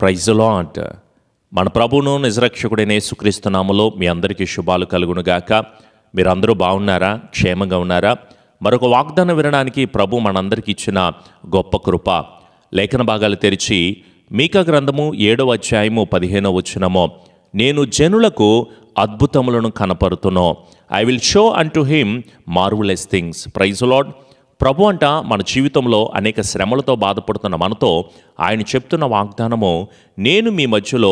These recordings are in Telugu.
Praise the lord. మన ప్రభువును నిజరక్షకుడైన యేసుక్రీస్తు నామములో మీ అందరికీ శుభాలు కలుగునుగాక. మీరందరూ బాగున్నారా? క్షేమంగా ఉన్నారా? మరొక వాగ్దానం వినడానికి ప్రభు మనందరికీ ఇచ్చిన గొప్ప కృప. లేఖన భాగాలు తెరిచి మీకా గ్రంథము 7వ అధ్యాయము 15వ వచనము, నేను జనులకు అద్భుతములను కనపరుతును. I will show unto him marvellous things. Praise the lord. ప్రభు అంట మన జీవితంలో అనేక శ్రమలతో బాధపడుతున్న మనతో ఆయన చెప్తున్న వాగ్దానము, నేను మీ మధ్యలో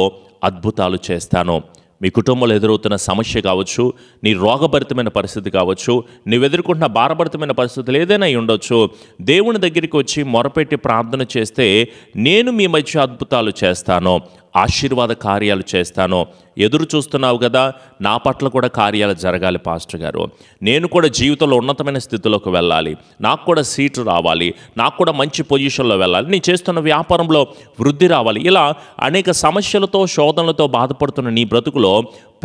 అద్భుతాలు చేస్తాను. మీ కుటుంబంలో ఎదురవుతున్న సమస్య కావచ్చు, నీ రోగభరితమైన పరిస్థితి కావచ్చు, నువ్వు ఎదుర్కొంటున్న భారభరితమైన పరిస్థితులు ఏదైనా ఉండొచ్చు. దేవుని దగ్గరికి వచ్చి మొరపెట్టి ప్రార్థన చేస్తే నేను మీ మధ్య అద్భుతాలు చేస్తాను, ఆశీర్వాద కార్యాలు చేస్తాను. ఎదురు చూస్తున్నావు కదా, నా పట్ల కూడా కార్యాలు జరగాలి పాస్టర్ గారు. నేను కూడా జీవితంలో ఉన్నతమైన స్థితిలోకి వెళ్ళాలి, నాకు కూడా సీటు రావాలి, నాకు కూడా మంచి పొజిషన్లో వెళ్ళాలి, నేను చేస్తున్న వ్యాపారంలో వృద్ధి రావాలి. ఇలా అనేక సమస్యలతో శోధనలతో బాధపడుతున్న నీ బ్రతుకులో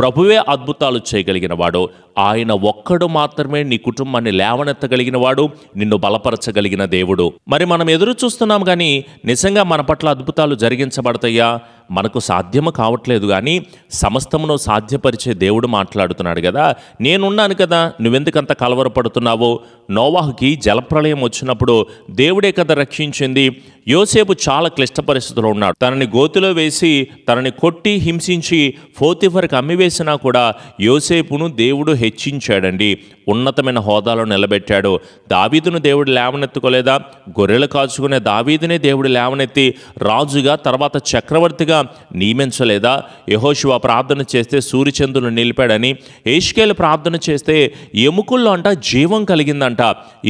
ప్రభువే అద్భుతాలు చేయగలిగిన వాడు. ఆయన ఒక్కడు మాత్రమే నీ కుటుంబాన్ని లేవనెత్తగలిగిన వాడు, నిన్ను బలపరచగలిగిన దేవుడు. మరి మనం ఎదురు చూస్తున్నాం కానీ నిజంగా మన పట్ల అద్భుతాలు జరిగించబడతాయా? మనకు సాధ్యము కావట్లేదు, కానీ సమస్తమును సాధ్యపరిచే దేవుడు మాట్లాడుతున్నాడు కదా. నేనున్నాను కదా, నువ్వెందుకంత కలవరపడుతున్నావు? నోవాహుకి జలప్రళయం వచ్చినప్పుడు దేవుడే కదా రక్షించింది. యోసేపు చాలా క్లిష్ట పరిస్థితుల్లో ఉన్నాడు. తనని గోతిలో వేసి తనని కొట్టి హింసించి పోతిఫరుకు అమ్మివేసినా కూడా యోసేపును దేవుడు హెచ్చించాడండి, ఉన్నతమైన హోదాలో నిలబెట్టాడు. దావీదును దేవుడు లేవనెత్తుకోలేదా? గొర్రెలు కాచుకునే దావీదునే దేవుడు లేవనెత్తి రాజుగా తర్వాత చక్రవర్తిగా నియమించలేదా? యెహోషువ ప్రార్థన చేస్తే సూర్యచంద్రులు నిలిపాడని, యేష్కేలు ప్రార్థన చేస్తే ఎముకల్లో అంట జీవం కలిగిందంట.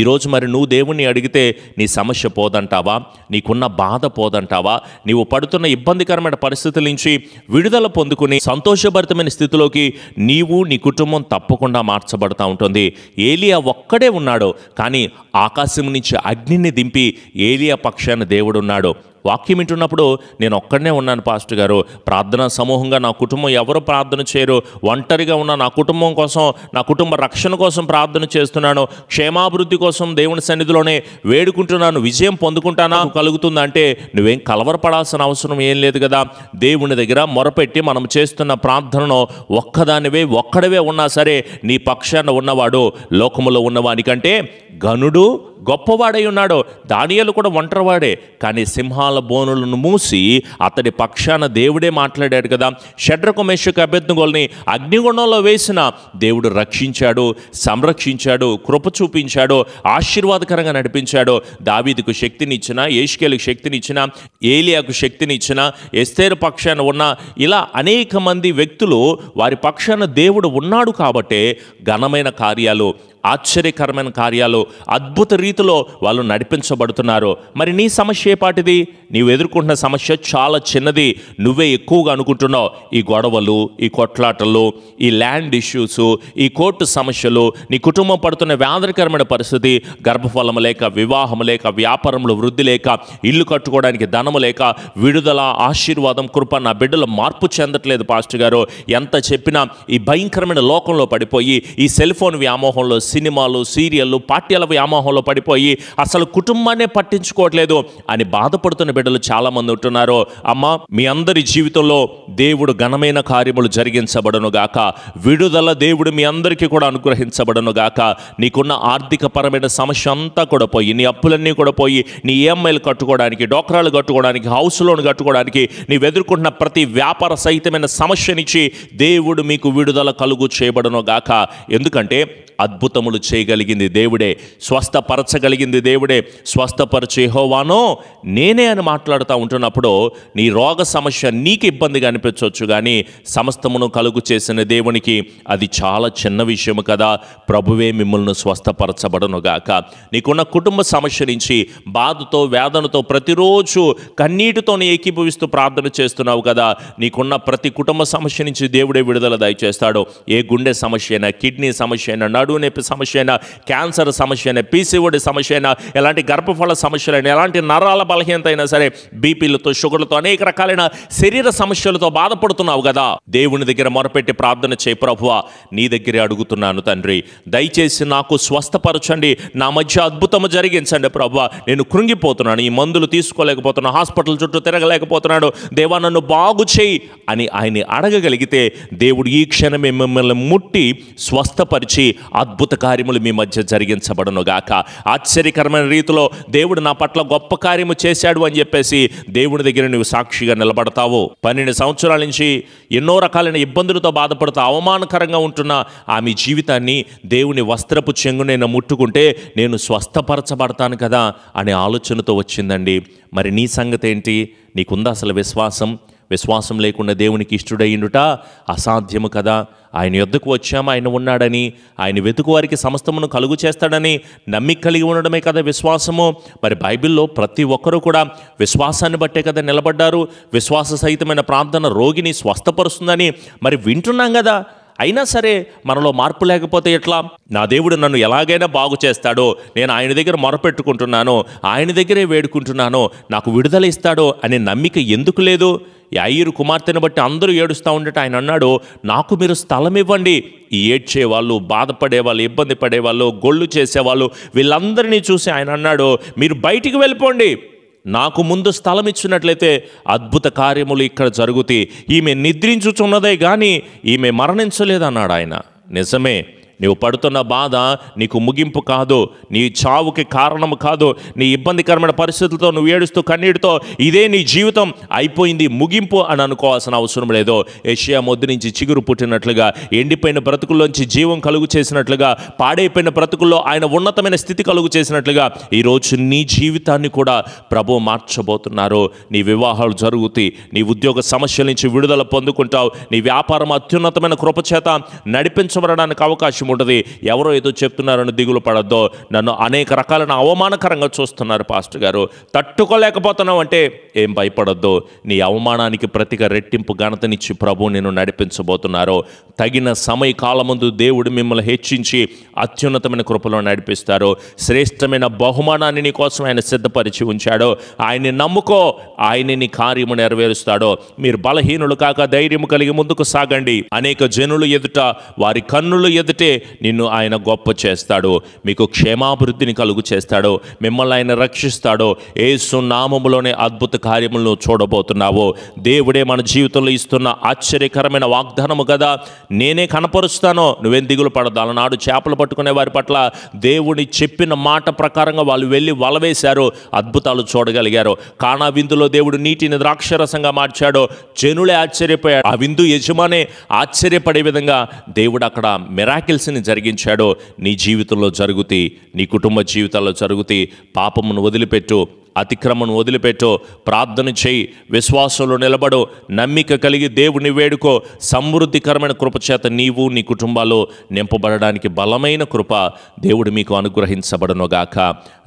ఈరోజు మరి నువ్వు దేవుణ్ణి అడిగితే నీ సమస్య పోదంటావా? నీకున్న బాధ పోదంటావా? నీవు పడుతున్న ఇబ్బందికరమైన పరిస్థితుల నుంచి విడుదల పొందుకుని సంతోషభరితమైన స్థితిలోకి నీవు నీ కుటుంబం తప్పకుండా మార్చబడతా ఉంటుంది. ఏలియా ఒక్కడే ఉన్నాడు, కానీ ఆకాశం నుంచి అగ్నిని దింపి ఏలియా పక్షాన దేవుడు ఉన్నాడు. వాక్యం వింటున్నప్పుడు నేను ఒక్కడనే ఉన్నాను పాస్టర్ గారు, ప్రార్థనా సమూహంగా నా కుటుంబం ఎవరు ప్రార్థన చేయరు, ఒంటరిగా ఉన్న నా కుటుంబం కోసం, నా కుటుంబ రక్షణ కోసం ప్రార్థన చేస్తున్నాను, క్షేమాభివృద్ధి కోసం దేవుని సన్నిధిలోనే వేడుకుంటున్నాను, విజయం పొందుకుంటానా కలుగుతుందంటే నువ్వేం కలవరపడాల్సిన అవసరం ఏం లేదు కదా. దేవుని దగ్గర మొరపెట్టి మనం చేస్తున్న ప్రార్థనను ఒక్కడవే ఉన్నా సరే నీ పక్షాన ఉన్నవాడు లోకములో ఉన్నవానికంటే ఘనుడు గొప్పవాడై ఉన్నాడు. దానియేలు కూడా ఒంటరివాడే, కానీ సింహాల బోనులను మూసి అతడి పక్షాన దేవుడే మాట్లాడాడు కదా. షడ్రకు మేషకు అబేద్నెగోల్ని అగ్నిగుండంలో వేసిన దేవుడు రక్షించాడు, సంరక్షించాడు, కృప చూపించాడు, ఆశీర్వాదకరంగా నడిపించాడు. దావీదుకు శక్తినిచ్చిన, యేష్కేలుకు శక్తినిచ్చిన, ఏలియాకు శక్తినిచ్చిన, ఎస్తేరు పక్షాన ఉన్న ఇలా అనేక మంది వ్యక్తులు వారి పక్షాన దేవుడు ఉన్నాడు కాబట్టే ఘనమైన కార్యాలు, ఆశ్చర్యకరమైన కార్యాలు, అద్భుత రీతిలో వాళ్ళు నడిపించబడుతున్నారు. మరి నీ సమస్య ఏ పాటిది? నీవు ఎదుర్కొంటున్న సమస్య చాలా చిన్నది, నువ్వే ఎక్కువగా అనుకుంటున్నావు. ఈ గొడవలు, ఈ కొట్లాటలు, ఈ ల్యాండ్ ఇష్యూస్, ఈ కోర్టు సమస్యలు, నీ కుటుంబం పడుతున్న వ్యాధికరమైన పరిస్థితి, గర్భఫలం లేక, వివాహం లేక, వ్యాపారంలో వృద్ధి లేక, ఇల్లు కట్టుకోవడానికి ధనము లేక, విడుదల, ఆశీర్వాదం, కృప, నా బిడ్డలు మార్పు చెందట్లేదు పాస్టర్ గారు. ఎంత చెప్పినా ఈ భయంకరమైన లోకంలో పడిపోయి, ఈ సెల్ ఫోన్ వ్యామోహంలో, సినిమాలు, సీరియళ్ళు, పాఠ్యాల వ్యామోహంలో పడిపోయి అసలు కుటుంబాన్నే పట్టించుకోవట్లేదు అని బాధపడుతున్న బిడ్డలు చాలామంది ఉంటున్నారు. అమ్మా, మీ అందరి జీవితంలో దేవుడు ఘనమైన కార్యములు జరిగించబడను గాక. విడుదల దేవుడు మీ అందరికీ కూడా అనుగ్రహించబడను గాక. నీకున్న ఆర్థిక పరమైన సమస్య అంతా కూడా పోయి, నీ అప్పులన్నీ కూడా పోయి, నీ ఈఎంఐలు కట్టుకోవడానికి, డోక్రాలు కట్టుకోవడానికి, హౌస్ లోన్ కట్టుకోవడానికి, నీవు ఎదుర్కొంటున్న ప్రతి వ్యాపార సహితమైన సమస్యనిచ్చి దేవుడు మీకు విడుదల కలుగు చేయబడను గాక. ఎందుకంటే అద్భుతములు చేయగలిగింది దేవుడే, స్వస్థపరచగలిగింది దేవుడే. స్వస్థపరచే యెహోవానో నేనే అని మాట్లాడుతూ ఉంటున్నప్పుడు నీ రోగ సమస్య నీకు ఇబ్బందిగా అనిపించవచ్చు, కానీ సమస్తమును కలుగు చేసిన దేవునికి అది చాలా చిన్న విషయం కదా. ప్రభువే మిమ్మల్ని స్వస్థపరచబడనుగాక. నీకున్న కుటుంబ సమస్య నుంచి, బాధతో, వేదనతో, ప్రతిరోజు కన్నీటితో ఏకీభవిస్తూ ప్రార్థన చేస్తున్నావు కదా. నీకున్న ప్రతి కుటుంబ సమస్య నుంచి దేవుడే విడుదల దయచేస్తాడు. ఏ గుండె సమస్య అయినా, కిడ్నీ సమస్య అయినా, నడువు నొప్పి సమస్య అయినా, క్యాన్సర్ సమస్య అయినా, పీసీఓడి సమస్య అయినా, ఎలాంటి గర్భఫల సమస్యలైనా, ఎలాంటి నరాల బలహీనత అయినా సరే, బీపీలతో, షుగర్లతో, అనేక రకాలైన శరీర సమస్యలతో బాధపడుతున్నావు కదా, దేవుని దగ్గర మొరపెట్టి ప్రార్థన చేయి. ప్రభువా, నీ దగ్గరే అడుగుతున్నాను తండ్రి, దయచేసి నాకు స్వస్థపరచండి, నా మధ్య అద్భుతము జరిగించండి ప్రభువా, నేను కృంగిపోతున్నాను, ఈ మందులు తీసుకోలేకపోతున్నాను, హాస్పిటల్ చుట్టూ తిరగలేకపోతున్నాడు, దేవా నన్ను బాగు చేయి అని ఆయన్ని అడగగలిగితే దేవుడు ఈ క్షణమే మిమ్మల్ని ముట్టి స్వస్థపరిచి అద్భుత కార్యములు మీ మధ్య జరిగించబడునుగాక. ఆశ్చర్యకరమైన రీతిలో దేవుడు నా పట్ల గొప్ప కార్యము చేశాడు అని చెప్పేసి దేవుని దగ్గర నువ్వు సాక్షిగా నిలబడతావు. 12 సంవత్సరాల నుంచి ఎన్నో రకాలైన ఇబ్బందులతో బాధపడుతూ అవమానకరంగా ఉంటున్న ఆమె జీవితాన్ని దేవుని వస్త్రపు చెంగు నేను ముట్టుకుంటే నేను స్వస్థపరచబడతాను కదా అనే ఆలోచనతో వచ్చిందండి. మరి నీ సంగతి ఏంటి? నీకుందా అసలు విశ్వాసం లేకుండా దేవునికి ఇష్టడయ్యుట అసాధ్యము కదా. ఆయన యొద్దకు వచ్చాము, ఆయన ఉన్నాడని, ఆయన వెతుకు వారికి సమస్తమును కలుగు చేస్తాడని నమ్మిక కలిగి ఉండడమే కదా విశ్వాసము. మరి బైబిల్లో ప్రతి ఒక్కరూ కూడా విశ్వాసాన్ని బట్టే కదా నిలబడ్డారు. విశ్వాస సహితమైన ప్రార్థన రోగిని స్వస్థపరుస్తుందని మరి వింటున్నాం కదా. అయినా సరే మనలో మార్పు లేకపోతే ఎట్లా? నా దేవుడు నన్ను ఎలాగైనా బాగు చేస్తాడో, నేను ఆయన దగ్గర మొరపెట్టుకుంటున్నాను, ఆయన దగ్గరే వేడుకుంటున్నాను, నాకు విడుదల ఇస్తాడో అనే నమ్మిక ఎందుకు లేదు? యాయిరు కుమార్తెను బట్టి అందరూ ఏడుస్తూ ఉండట ఆయన అన్నాడు, నాకు మీరు స్థలం ఇవ్వండి. ఈ ఏడ్చేవాళ్ళు, బాధపడేవాళ్ళు, ఇబ్బంది పడేవాళ్ళు, గొళ్ళు చేసేవాళ్ళు, వీళ్ళందరినీ చూసి ఆయన అన్నాడు, మీరు బయటికి వెళ్ళిపోండి, నాకు ముందు స్థలం ఇచ్చినట్లయితే అద్భుత కార్యములు ఇక్కడ జరుగుతాయి. ఈమె నిద్రించుచున్నదే కానీ ఈమె మరణించలేదన్నాడు ఆయన. నిజమే, నీవు పడుతున్న బాధ నీకు ముగింపు కాదు, నీ చావుకి కారణము కాదు. నీ ఇబ్బందికరమైన పరిస్థితులతో నువ్వు ఏడుస్తూ కన్నీటితో ఇదే నీ జీవితం అయిపోయింది, ముగింపు అని అనుకోవాల్సిన అవసరం లేదు. యెషయా మొద్దు నుంచి చిగురు పుట్టినట్లుగా, ఎండిపోయిన బ్రతుకుల్లోంచి జీవం కలుగు చేసినట్లుగా, పాడైపోయిన బ్రతుకుల్లో ఆయన ఉన్నతమైన స్థితి కలుగు చేసినట్లుగా ఈరోజు నీ జీవితాన్ని కూడా ప్రభువు మార్చబోతున్నారు. నీ వివాహాలు జరుగుతాయి, నీ ఉద్యోగ సమస్యల నుంచి విడుదల పొందుకుంటావు, నీ వ్యాపారం అత్యున్నతమైన కృపచేత నడిపించబడడానికి అవకాశం ఉంటుంది. ఎవరో ఏదో చెప్తున్నారని దిగులు పడద్దో. నన్ను అనేక రకాలైన అవమానకరంగా చూస్తున్నారు పాస్టర్ గారు, తట్టుకోలేకపోతున్నావు అంటే ఏం భయపడద్దు. నీ అవమానానికి ప్రతిగా రెట్టింపు ఘనతనిచ్చి ప్రభు నేను నడిపించబోతున్నారు. తగిన సమయ కాలమందు దేవుడు మిమ్మల్ని హెచ్చించి అత్యున్నతమైన కృపలో నడిపిస్తారు. శ్రేష్టమైన బహుమానాన్ని నీ కోసం ఆయన సిద్ధపరిచి ఉంచాడో. ఆయన్ని నమ్ముకో, ఆయన నీ కార్యము నెరవేరుస్తాడో. మీరు బలహీనులు కాక ధైర్యము కలిగి ముందుకు సాగండి. అనేక జనులు ఎదుట, వారి కన్నులు ఎదుటే నిన్ను ఆయన గొప్ప చేస్తాడు. మీకు క్షేమాభివృద్ధిని కలుగు చేస్తాడు. మిమ్మల్ని ఆయన రక్షిస్తాడు. యేసు నామములోనే అద్భుత కార్యములను చూడబోతున్నావు. దేవుడే మన జీవితంలో ఇస్తున్న ఆశ్చర్యకరమైన వాగ్దానము కదా. నేనే కనపరుస్తానో, నువ్వేం దిగులు పడదు. అలనాడు చేపలు పట్టుకునే వారి పట్ల దేవుని చెప్పిన మాట ప్రకారంగా వాళ్ళు వెళ్ళి వలవేశారు, అద్భుతాలు చూడగలిగారు. కానా విందులో దేవుడు నీటిని ద్రాక్షరసంగా మార్చాడు. జనులే ఆశ్చర్యపోయాడు. ఆ విందు యజమానే ఆశ్చర్యపడే విధంగా దేవుడు అక్కడ మిరాకిల్స్ని జరిగించాడో. నీ జీవితంలో జరుగుతాయి, నీ కుటుంబ జీవితాల్లో జరుగుతాయి. పాపమును వదిలిపెట్టు, అతిక్రమను వదిలిపెట్టు, ప్రార్థన చేయి, విశ్వాసంలో నిలబడు, నమ్మిక కలిగి దేవుని వేడుకో. సమృద్ధికరమైన కృపచేత నీవు నీ కుటుంబాలు నింపబడడానికి బలమైన కృప దేవుడు మీకు అనుగ్రహించబడనుగాక.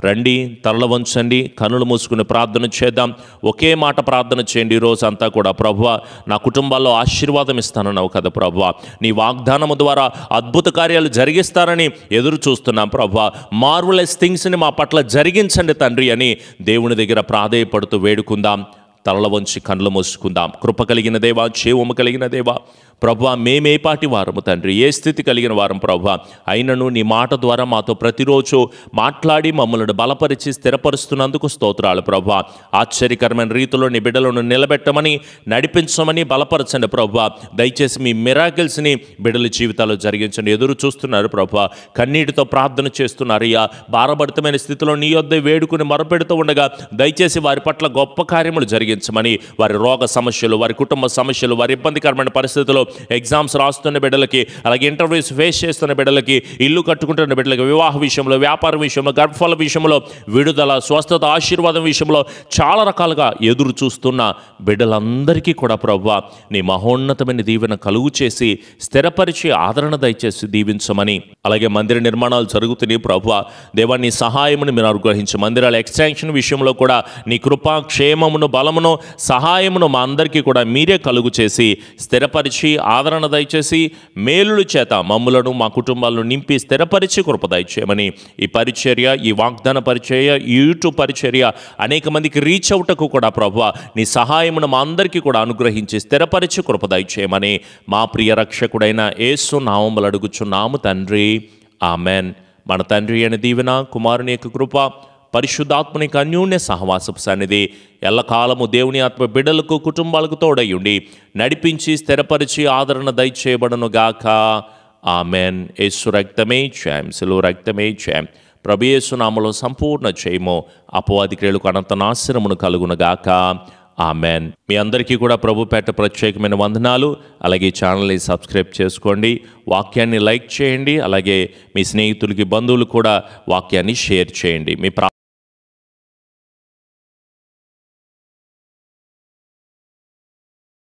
రండి, తలలు వంచండి, కనులు మూసుకుని ప్రార్థన చేద్దాం. ఒకే మాట ప్రార్థన చేయండి ఈరోజు అంతా కూడా. ప్రభువా, నా కుటుంబాల్లో ఆశీర్వాదం ఇస్తానన్నావు కదా ప్రభువా, నీ వాగ్దానము ద్వారా అద్భుత కార్యాలు జరిగిస్తారని ఎదురు చూస్తున్నాం ప్రభువా. మార్వలెస్ థింగ్స్ని మా పట్ల జరిగించండి తండ్రి అని దేవుని దగ్గర ప్రాధేయపడుతూ వేడుకుందాం. తలల వంచి కళ్ళు మూసుకుందాం. కృప కలిగిన దేవా, జీవము కలిగిన దేవా, ప్రభువా, మేమేపాటి వారము తండ్రి, ఏ స్థితి కలిగిన వారం ప్రభువా, అయినను నీ మాట ద్వారా మాతో ప్రతిరోజు మాట్లాడి మమ్మల్ని బలపరిచి స్థిరపరుస్తున్నందుకు స్తోత్రాలు ప్రభువా. ఆశ్చర్యకరమైన రీతిలో నీ బిడ్డలను నిలబెట్టమని, నడిపించమని, బలపరచండి ప్రభువా. దయచేసి మీ మిరాకిల్స్ని బిడ్డల జీవితాల్లో జరిగించండి. ఎదురు చూస్తున్నారు ప్రభువా, కన్నీటితో ప్రార్థన చేస్తున్నారు. అయ్యా, భారభరితమైన స్థితిలో నీ యొద్ద వేడుకుని మొరపెడుతూ ఉండగా దయచేసి వారి పట్ల గొప్ప కార్యములు జరిగించమని, వారి రోగ సమస్యలు, వారి కుటుంబ సమస్యలు, వారి ఇబ్బందికరమైన పరిస్థితుల్లో, ఎగ్జామ్స్ రాస్తున్న బిడ్డలకి, అలాగే ఇంటర్వ్యూస్ ఫేస్ చేస్తున్న బిడ్డలకి, ఇల్లు కట్టుకుంటున్న బిడ్డలకి, వివాహ విషయంలో, వ్యాపార విషయంలో, గర్భఫల విషయంలో, విడుదల, స్వస్థత, ఆశీర్వాదం విషయంలో చాలా రకాలుగా ఎదురు చూస్తున్న బిడ్డలందరికీ కూడా ప్రభువా నీ మహోన్నతమైన దీవెన కలుగు చేసి స్థిరపరిచి ఆదరణ దయచేసి దీవించమని, అలాగే మందిర నిర్మాణాలు జరుగుతున్నాయి ప్రభువా, దేవా నీ సహాయమును మీరు అనుగ్రహించి, మందిరాల ఎక్స్టెన్షన్ విషయంలో కూడా నీ కృపా క్షేమమును బలమును సహాయమును మా అందరికీ కూడా మీరే కలుగు చేసి స్థిరపరిచి ఆదరణ దయచేసి మేలుల చేత మమ్ములను మా కుటుంబాలను నింపి స్థిరపరిచి కృప దయచేయమని ఈ పరిచర్య, ఈ వాగ్దాన పరిచర్య, ఈ యూట్యూబ్ పరిచర్య అనేక మందికి రీచ్ అవుటకు కూడా ప్రభువా నీ సహాయమును మా అందరికీ కూడా అనుగ్రహించి స్థిరపరిచి కృప దయచేయమని మా ప్రియ రక్షకుడైన యేసు నామములో అడుగుచున్నాము తండ్రి, ఆమెన్. మన తండ్రి అయిన దీవెన, కుమారుని యొక్క కృప, పరిశుద్ధాత్మని యొక్క అన్యోన్య సహవాసపు సన్నిధి ఎల్లకాలము దేవుని ఆత్మ బిడ్డలకు కుటుంబాలకు తోడయుండి నడిపించి స్థిరపరిచి ఆదరణ దయచేయబడును గాక. ఆమెన్. యేసు రక్తమే జయం, సిలువ రక్తమే జయం. ప్రభు యేసు నామములో సంపూర్ణ జయము, అపవాది క్రియలకు అనంత నాశనమును కలుగును గాక. ఆమెన్. మీ అందరికీ కూడా ప్రభుపేట ప్రత్యేకమైన వందనాలు. అలాగే ఛానల్ని సబ్స్క్రైబ్ చేసుకోండి, వాక్యాన్ని లైక్ చేయండి, అలాగే మీ స్నేహితులకి బంధువులు కూడా వాక్యాన్ని షేర్ చేయండి. మీ